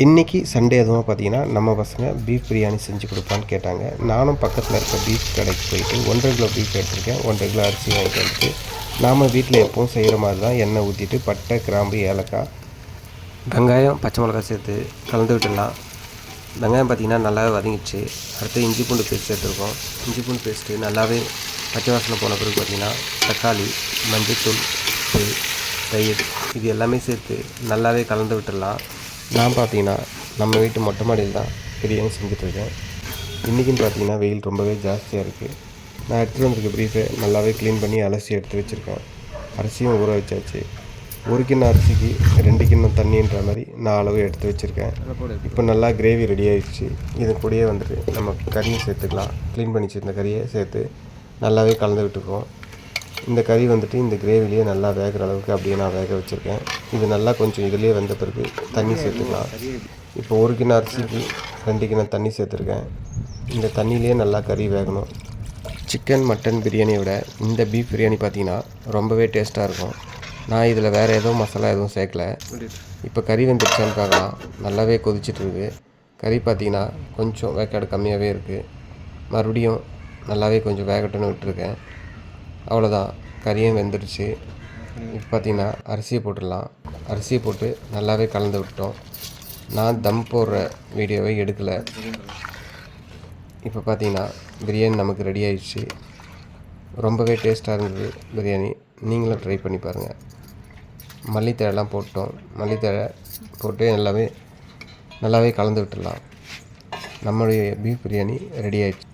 இன்றைக்கி சண்டே அதுவும் பார்த்தீங்கன்னா நம்ம பசங்க பீஃப் பிரியாணி செஞ்சு கொடுப்பான்னு கேட்டாங்க. நானும் பக்கத்தில் இருக்க பீஃப் கடைக்கு போயிட்டு 1.5 கிலோ பீஃப் எடுத்துருக்கேன். 1.5 கிலோ அரிசி வாங்கிட்டு வந்துட்டு நாம் வீட்டில் எப்பவும் செய்கிற மாதிரி தான் எண்ணெய் ஊற்றிட்டு பட்டை, கிராம்பு, ஏலக்காய், வெங்காயம், பச்சை மிளகாய் சேர்த்து கலந்து விட்டுடலாம். வெங்காயம் பார்த்திங்கன்னா நல்லாவே வதங்கிடுச்சு. அடுத்து இஞ்சி பூண்டு பேஸ்ட் சேர்த்துருக்கோம். இஞ்சி பூண்டு பேஸ்ட்டு நல்லாவே பச்சை வாசனை போன பிறகு பார்த்திங்கன்னா தக்காளி, மஞ்சள்தூள், உப்பு, தயிர் இது எல்லாமே சேர்த்து நல்லாவே கலந்து விட்டுடலாம். நான் பார்த்தீங்கன்னா நம்ம வீட்டு மொட்டை மாடியில் தான் பிரியாணி செஞ்சிட்ருக்கேன். இன்றைக்கின்னு பார்த்தீங்கன்னா வெயில் ரொம்பவே ஜாஸ்தியாக இருக்குது. நான் எடுத்துகிட்டு வந்திருக்க ப்ரீஃபை நல்லாவே க்ளீன் பண்ணி அலசி எடுத்து வச்சுருக்கேன். அரிசியும் ஊற வச்சாச்சு. 1 கிண்ணம் அரிசிக்கு 2 கிண்ணம் தண்ணின்ற மாதிரி நான் அளவு எடுத்து வச்சுருக்கேன். இப்போ நல்லா கிரேவி ரெடி ஆகிடுச்சு. இது கூடயே வந்துட்டு நம்ம கறியை சேர்த்துக்கலாம். க்ளீன் பண்ணி வச்சுருந்த கறியை சேர்த்து நல்லாவே கலந்து விட்டுருக்கோம். இந்த கறி வந்துட்டு இந்த கிரேவிலேயே நல்லா வேகிற அளவுக்கு அப்படியே நான் வேக வச்சுருக்கேன். இது நல்லா கொஞ்சம் இதிலே வந்த பிறகு தண்ணி சேர்த்துக்கலாம். இப்போ 1 கிண்ணம் அரிசிக்கு 2 கிண்ணம் தண்ணி சேர்த்துருக்கேன். இந்த தண்ணியிலே நல்லா கறி வேகணும். சிக்கன், மட்டன் பிரியாணியை விட இந்த பீஃப் பிரியாணி பார்த்திங்கன்னா ரொம்பவே டேஸ்ட்டாக இருக்கும். நான் இதில் வேறு எதுவும் மசாலா எதுவும் சேர்க்கல. இப்போ கறி வெந்துருச்சான்னு பார்க்கலாம். நல்லாவே கொதிச்சிட்ருக்கு. கறி பார்த்திங்கன்னா கொஞ்சம் வேக்காடு கம்மியாகவே இருக்குது. மறுபடியும் நல்லாவே கொஞ்சம் வேகட்டுன்னு விட்டுருக்கேன். அவ்வளோதான், கறியும் வெந்துருச்சு. இப்போ பார்த்திங்கன்னா அரிசியை போட்டுடலாம். அரிசியை போட்டு நல்லாவே கலந்து விட்டோம். நான் தம் போடுற வீடியோவை எடுக்கலை. இப்போ பார்த்திங்கன்னா பிரியாணி நமக்கு ரெடி ஆயிடுச்சு. ரொம்பவே டேஸ்ட்டாக இருந்தது பிரியாணி. நீங்களும் ட்ரை பண்ணி பாருங்கள். மல்லித்தழைலாம் போட்டோம். மல்லித்தழை போட்டு நல்லாவே கலந்து விட்டுடலாம். நம்மளுடைய பீஃப் பிரியாணி ரெடி ஆயிடுச்சு.